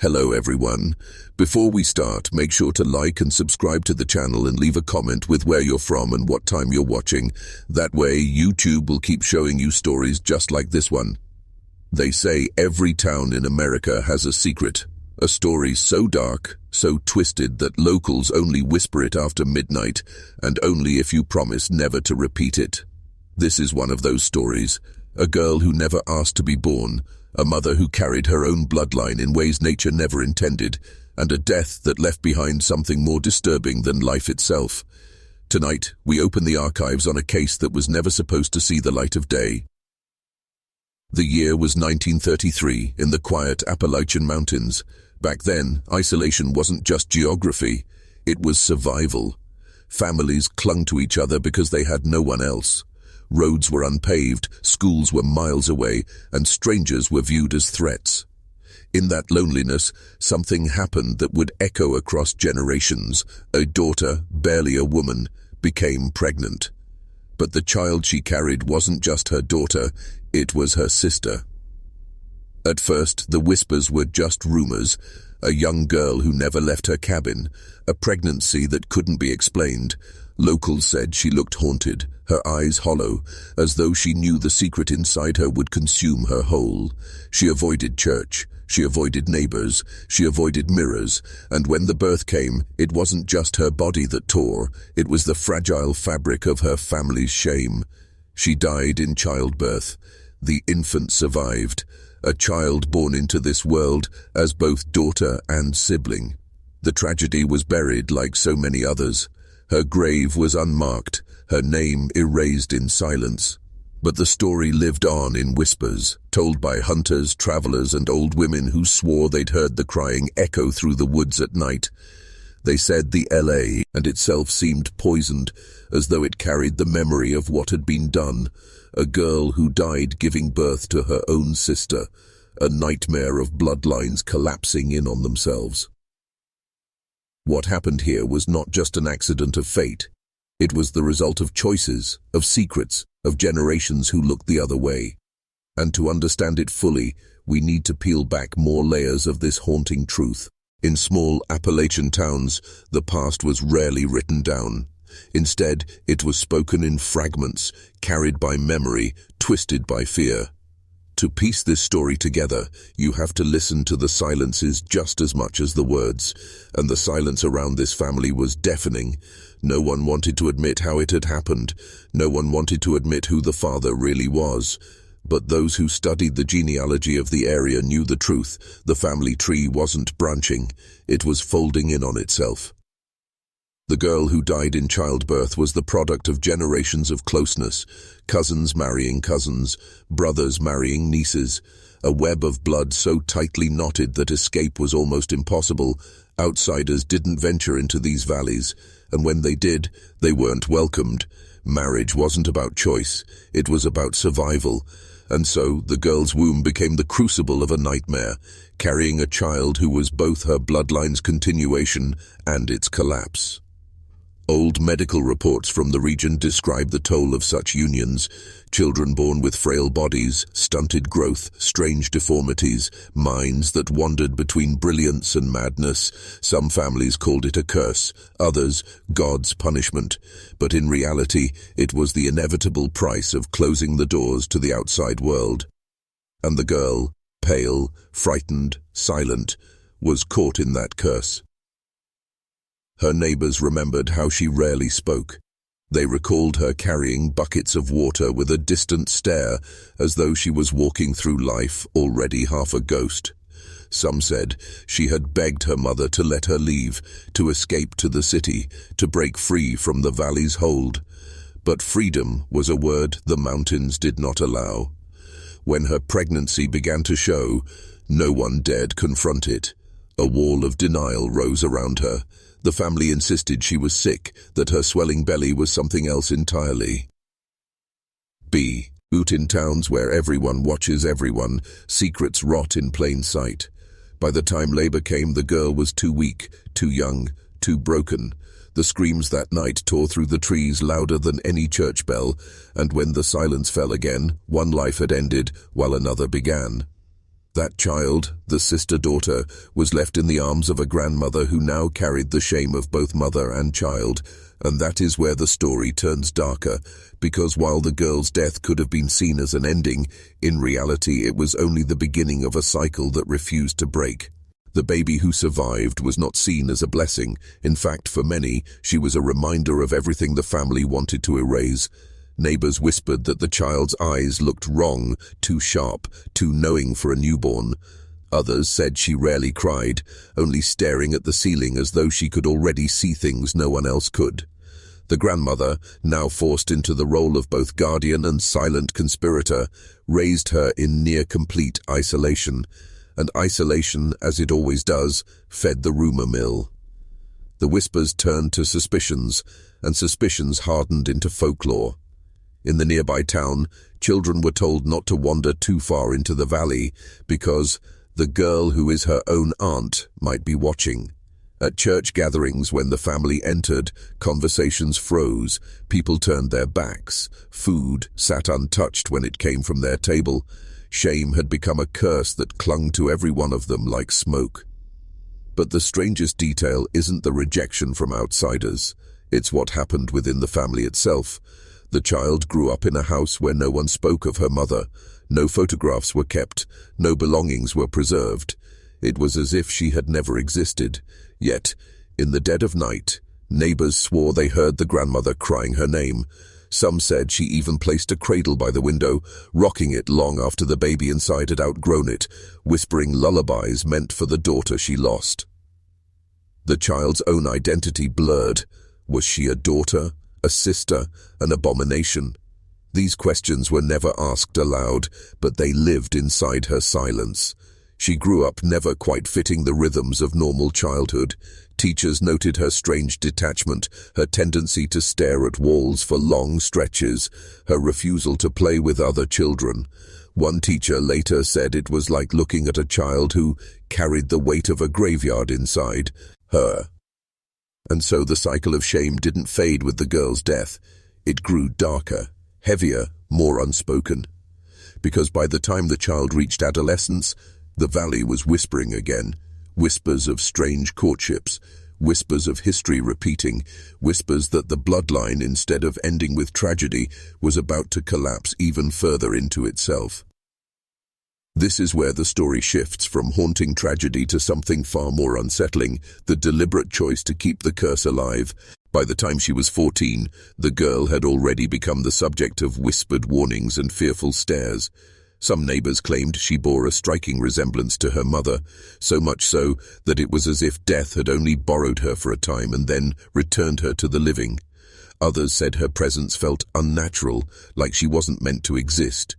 Hello everyone. Before we start, make sure to like and subscribe to the channel and leave a comment with where you're from and what time you're watching. That way, YouTube will keep showing you stories just like this one. They say every town in America has a secret. A story so dark, so twisted that locals only whisper it after midnight, and only if you promise never to repeat it. This is one of those stories. A girl who never asked to be born, a mother who carried her own bloodline in ways nature never intended, and a death that left behind something more disturbing than life itself. Tonight, we open the archives on a case that was never supposed to see the light of day. The year was 1933 in the quiet Appalachian Mountains. Back then, isolation wasn't just geography, it was survival. Families clung to each other because they had no one else. Roads were unpaved, schools were miles away, and strangers were viewed as threats. In that loneliness, something happened that would echo across generations. A daughter, barely a woman, became pregnant. But the child she carried wasn't just her daughter, it was her sister. At first, the whispers were just rumors. A young girl who never left her cabin, a pregnancy that couldn't be explained. Locals said she looked haunted, her eyes hollow, as though she knew the secret inside her would consume her whole. She avoided church, she avoided neighbors, she avoided mirrors, and when the birth came, it wasn't just her body that tore, it was the fragile fabric of her family's shame. She died in childbirth. The infant survived, a child born into this world as both daughter and sibling. The tragedy was buried like so many others. Her grave was unmarked, her name erased in silence. But the story lived on in whispers, told by hunters, travelers, and old women who swore they'd heard the crying echo through the woods at night. They said the LA and itself seemed poisoned, as though it carried the memory of what had been done. A girl who died giving birth to her own sister, a nightmare of bloodlines collapsing in on themselves. What happened here was not just an accident of fate. It was the result of choices, of secrets, of generations who looked the other way. And to understand it fully, we need to peel back more layers of this haunting truth. In small Appalachian towns, the past was rarely written down. Instead, it was spoken in fragments, carried by memory, twisted by fear. To piece this story together, you have to listen to the silences just as much as the words, and the silence around this family was deafening. No one wanted to admit how it had happened. No one wanted to admit who the father really was. But those who studied the genealogy of the area knew the truth. The family tree wasn't branching, it was folding in on itself. The girl who died in childbirth was the product of generations of closeness, cousins marrying cousins, brothers marrying nieces, a web of blood so tightly knotted that escape was almost impossible. Outsiders didn't venture into these valleys, and when they did, they weren't welcomed. Marriage wasn't about choice, it was about survival, and so the girl's womb became the crucible of a nightmare, carrying a child who was both her bloodline's continuation and its collapse. Old medical reports from the region describe the toll of such unions: children born with frail bodies, stunted growth, strange deformities, minds that wandered between brilliance and madness. Some families called it a curse, others God's punishment, but in reality it was the inevitable price of closing the doors to the outside world. And the girl, pale, frightened, silent, was caught in that curse. Her neighbors remembered how she rarely spoke. They recalled her carrying buckets of water with a distant stare, as though she was walking through life already half a ghost. Some said she had begged her mother to let her leave, to escape to the city, to break free from the valley's hold. But freedom was a word the mountains did not allow. When her pregnancy began to show, no one dared confront it. A wall of denial rose around her. The family insisted she was sick, that her swelling belly was something else entirely. Out in towns where everyone watches everyone, secrets rot in plain sight. By the time labor came, the girl was too weak, too young, too broken. The screams that night tore through the trees louder than any church bell, and when the silence fell again, one life had ended while another began. That child, the sister-daughter, was left in the arms of a grandmother who now carried the shame of both mother and child, and that is where the story turns darker, because while the girl's death could have been seen as an ending, in reality it was only the beginning of a cycle that refused to break. The baby who survived was not seen as a blessing. In fact, for many, she was a reminder of everything the family wanted to erase. Neighbors whispered that the child's eyes looked wrong, too sharp, too knowing for a newborn. Others said she rarely cried, only staring at the ceiling as though she could already see things no one else could. The grandmother, now forced into the role of both guardian and silent conspirator, raised her in near-complete isolation, and isolation, as it always does, fed the rumor mill. The whispers turned to suspicions, and suspicions hardened into folklore. In the nearby town, children were told not to wander too far into the valley because the girl who is her own aunt might be watching. At church gatherings, when the family entered, conversations froze, people turned their backs, food sat untouched when it came from their table. Shame had become a curse that clung to every one of them like smoke. But the strangest detail isn't the rejection from outsiders, it's what happened within the family itself. The child grew up in a house where no one spoke of her mother. No photographs were kept, no belongings were preserved. It was as if she had never existed. Yet, in the dead of night, neighbors swore they heard the grandmother crying her name. Some said she even placed a cradle by the window, rocking it long after the baby inside had outgrown it, whispering lullabies meant for the daughter she lost. The child's own identity blurred. Was she a daughter? A sister, an abomination? These questions were never asked aloud, but they lived inside her silence. She grew up never quite fitting the rhythms of normal childhood. Teachers noted her strange detachment, her tendency to stare at walls for long stretches, her refusal to play with other children. One teacher later said it was like looking at a child who carried the weight of a graveyard inside her. And so the cycle of shame didn't fade with the girl's death. It grew darker, heavier, more unspoken. Because by the time the child reached adolescence, the valley was whispering again. Whispers of strange courtships, whispers of history repeating, whispers that the bloodline, instead of ending with tragedy, was about to collapse even further into itself. This is where the story shifts from haunting tragedy to something far more unsettling, the deliberate choice to keep the curse alive. By the time she was 14, the girl had already become the subject of whispered warnings and fearful stares. Some neighbors claimed she bore a striking resemblance to her mother, so much so that it was as if death had only borrowed her for a time and then returned her to the living. Others said her presence felt unnatural, like she wasn't meant to exist.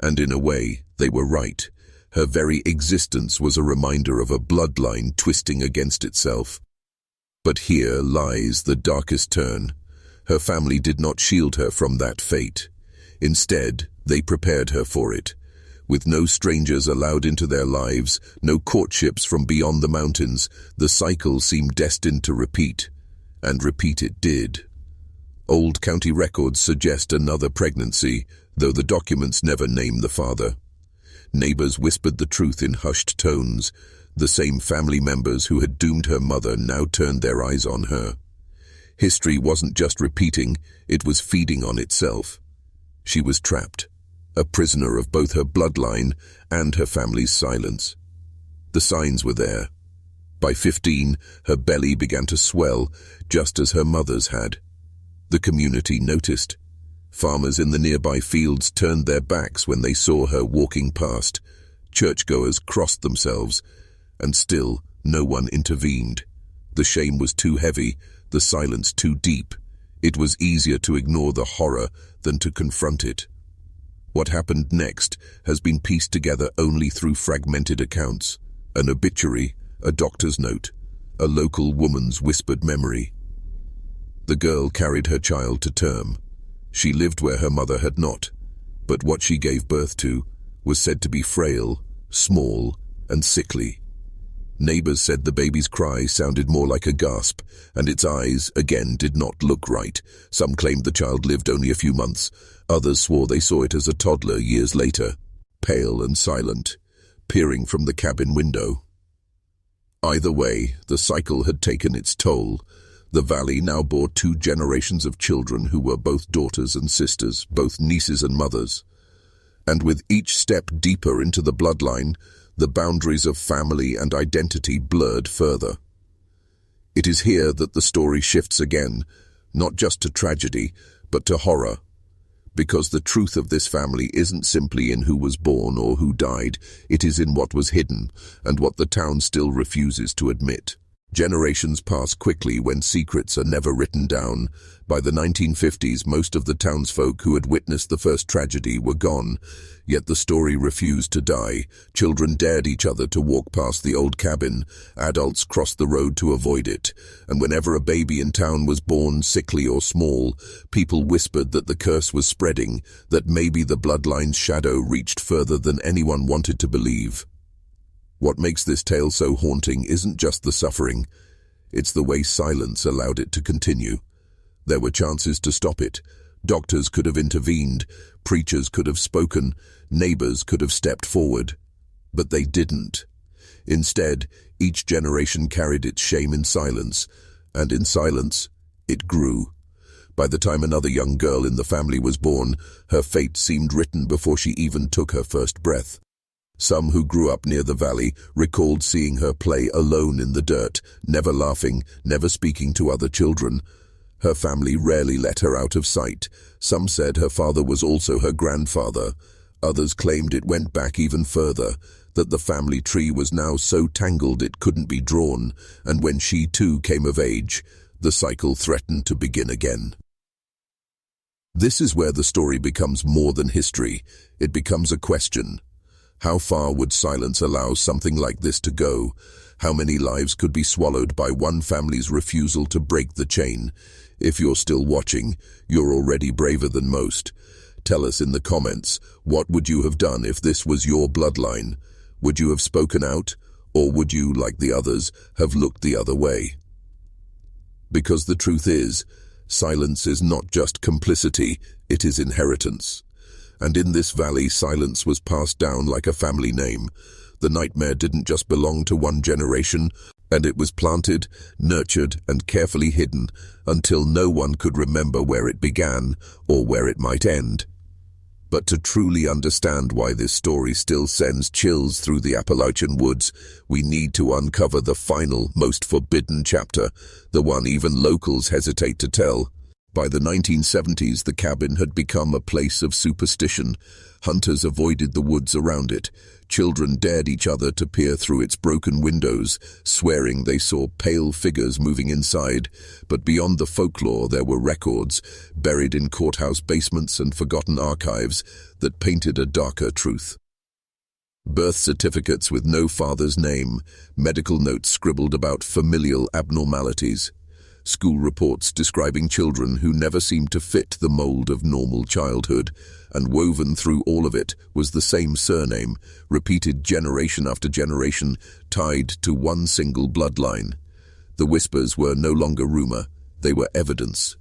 And in a way, they were right. Her very existence was a reminder of a bloodline twisting against itself. But here lies the darkest turn. Her family did not shield her from that fate. Instead, they prepared her for it. With no strangers allowed into their lives, no courtships from beyond the mountains, the cycle seemed destined to repeat. And repeat it did. Old county records suggest another pregnancy, though the documents never name the father. Neighbors whispered the truth in hushed tones. The same family members who had doomed her mother now turned their eyes on her. History wasn't just repeating, it was feeding on itself. She was trapped, a prisoner of both her bloodline and her family's silence. The signs were there. By 15, her belly began to swell, just as her mother's had. The community noticed. Farmers in the nearby fields turned their backs when they saw her walking past. Churchgoers crossed themselves, and still no one intervened. The shame was too heavy, the silence too deep. It was easier to ignore the horror than to confront it. What happened next has been pieced together only through fragmented accounts. An obituary, a doctor's note, a local woman's whispered memory. The girl carried her child to term. She lived where her mother had not, but what she gave birth to was said to be frail, small, and sickly. Neighbors said the baby's cry sounded more like a gasp, and its eyes, again, did not look right. Some claimed the child lived only a few months. Others swore they saw it as a toddler years later, pale and silent. peering from the cabin window. Either way, the cycle had taken its toll. The valley now bore 2 generations of children who were both daughters and sisters, both nieces and mothers. And with each step deeper into the bloodline, the boundaries of family and identity blurred further. It is here that the story shifts again, not just to tragedy, but to horror. Because the truth of this family isn't simply in who was born or who died, it is in what was hidden, and what the town still refuses to admit. Generations pass quickly when secrets are never written down. By the 1950s, most of the townsfolk who had witnessed the first tragedy were gone, yet the story refused to die. Children dared each other to walk past the old cabin. Adults crossed the road to avoid it. And whenever a baby in town was born, sickly or small, people whispered that the curse was spreading, that maybe the bloodline's shadow reached further than anyone wanted to believe. What makes this tale so haunting isn't just the suffering, it's the way silence allowed it to continue. There were chances to stop it. Doctors could have intervened, preachers could have spoken, neighbors could have stepped forward. But they didn't. Instead, each generation carried its shame in silence, and in silence, it grew. By the time another young girl in the family was born, her fate seemed written before she even took her first breath. Some who grew up near the valley recalled seeing her play alone in the dirt, never laughing, never speaking to other children. Her family rarely let her out of sight. Some said her father was also her grandfather. Others claimed it went back even further, that the family tree was now so tangled it couldn't be drawn, and when she too came of age, the cycle threatened to begin again. This is where the story becomes more than history. It becomes a question. How far would silence allow something like this to go? How many lives could be swallowed by one family's refusal to break the chain? If you're still watching, you're already braver than most. Tell us in the comments, what would you have done if this was your bloodline? Would you have spoken out, or would you, like the others, have looked the other way? Because the truth is, silence is not just complicity, it is inheritance. And in this valley, silence was passed down like a family name. The nightmare didn't just belong to one generation, and it was planted, nurtured, and carefully hidden until no one could remember where it began or where it might end. But to truly understand why this story still sends chills through the Appalachian woods, we need to uncover the final, most forbidden chapter, the one even locals hesitate to tell. By the 1970s, the cabin had become a place of superstition. Hunters avoided the woods around it. Children dared each other to peer through its broken windows, swearing they saw pale figures moving inside. But beyond the folklore, there were records, buried in courthouse basements and forgotten archives, that painted a darker truth. Birth certificates with no father's name, medical notes scribbled about familial abnormalities, school reports describing children who never seemed to fit the mold of normal childhood, and woven through all of it was the same surname, repeated generation after generation, tied to one single bloodline. The whispers were no longer rumor, they were evidence.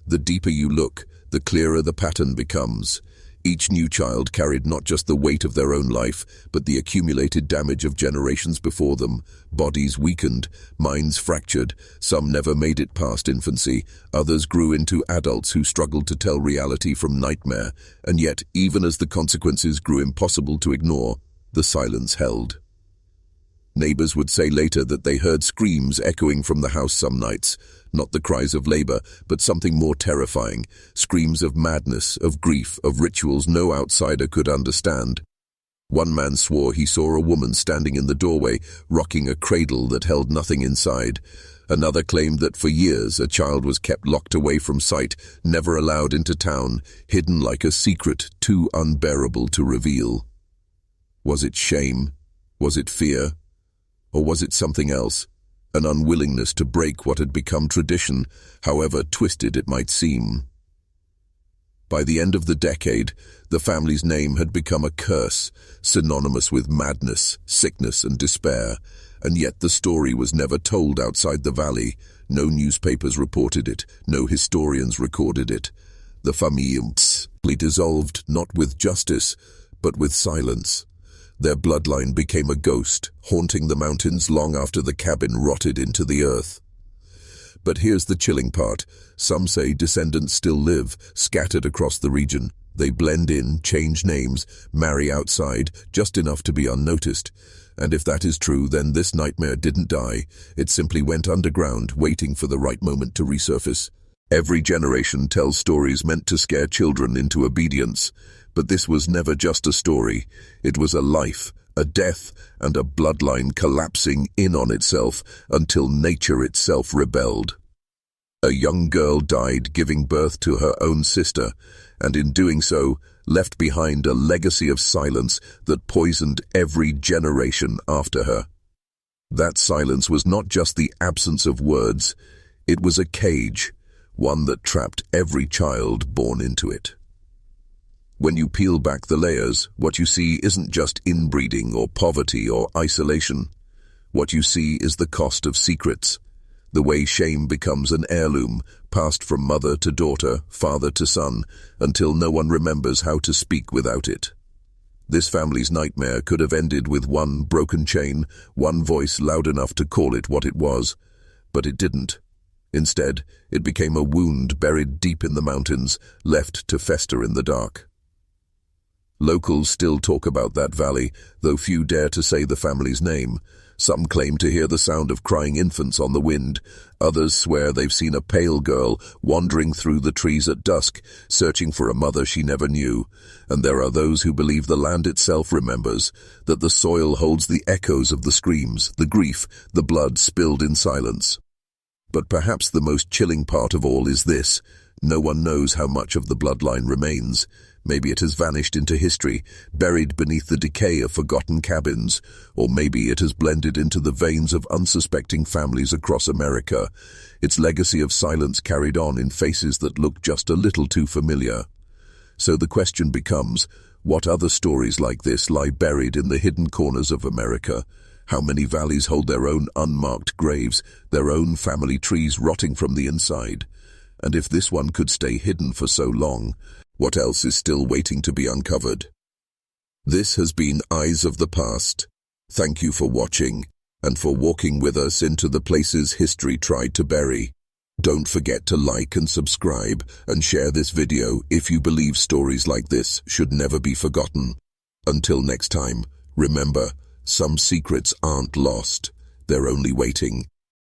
The deeper you look, the clearer the pattern becomes. Each new child carried not just the weight of their own life, but the accumulated damage of generations before them. Bodies weakened, minds fractured. Some never made it past infancy. Others grew into adults who struggled to tell reality from nightmare. And yet, even as the consequences grew impossible to ignore, the silence held. Neighbors would say later that they heard screams echoing from the house some nights. Not the cries of labor, but something more terrifying. Screams of madness, of grief, of rituals no outsider could understand. One man swore he saw a woman standing in the doorway, rocking a cradle that held nothing inside. Another claimed that for years a child was kept locked away from sight, never allowed into town, hidden like a secret too unbearable to reveal. Was it shame? Was it fear? Or was it something else? An unwillingness to break what had become tradition, however twisted it might seem. By the end of the decade, the family's name had become a curse, synonymous with madness, sickness, and despair, and yet the story was never told outside the valley. No newspapers reported it, no historians recorded it. The famille dissolved not with justice, but with silence. Their bloodline became a ghost, haunting the mountains long after the cabin rotted into the earth. But here's the chilling part. Some say descendants still live, scattered across the region. They blend in, change names, marry outside, just enough to be unnoticed. And if that is true, then this nightmare didn't die. It simply went underground, waiting for the right moment to resurface. Every generation tells stories meant to scare children into obedience. But this was never just a story. It was a life, a death, and a bloodline collapsing in on itself until nature itself rebelled. A young girl died giving birth to her own sister, and in doing so, left behind a legacy of silence that poisoned every generation after her. That silence was not just the absence of words, it was a cage, one that trapped every child born into it. When you peel back the layers, what you see isn't just inbreeding or poverty or isolation. What you see is the cost of secrets, the way shame becomes an heirloom, passed from mother to daughter, father to son, until no one remembers how to speak without it. This family's nightmare could have ended with one broken chain, one voice loud enough to call it what it was, but it didn't. Instead, it became a wound buried deep in the mountains, left to fester in the dark. Locals still talk about that valley, though few dare to say the family's name. Some claim to hear the sound of crying infants on the wind. Others swear they've seen a pale girl wandering through the trees at dusk, searching for a mother she never knew. And there are those who believe the land itself remembers, that the soil holds the echoes of the screams, the grief, the blood spilled in silence. But perhaps the most chilling part of all is this: no one knows how much of the bloodline remains. Maybe it has vanished into history, buried beneath the decay of forgotten cabins, or maybe it has blended into the veins of unsuspecting families across America, its legacy of silence carried on in faces that look just a little too familiar. So the question becomes, what other stories like this lie buried in the hidden corners of America? How many valleys hold their own unmarked graves, their own family trees rotting from the inside? And if this one could stay hidden for so long, what else is still waiting to be uncovered? This has been Eyes of the Past. Thank you for watching, and for walking with us into the places history tried to bury. Don't forget to like and subscribe, and share this video if you believe stories like this should never be forgotten. Until next time, remember, some secrets aren't lost, they're only waiting.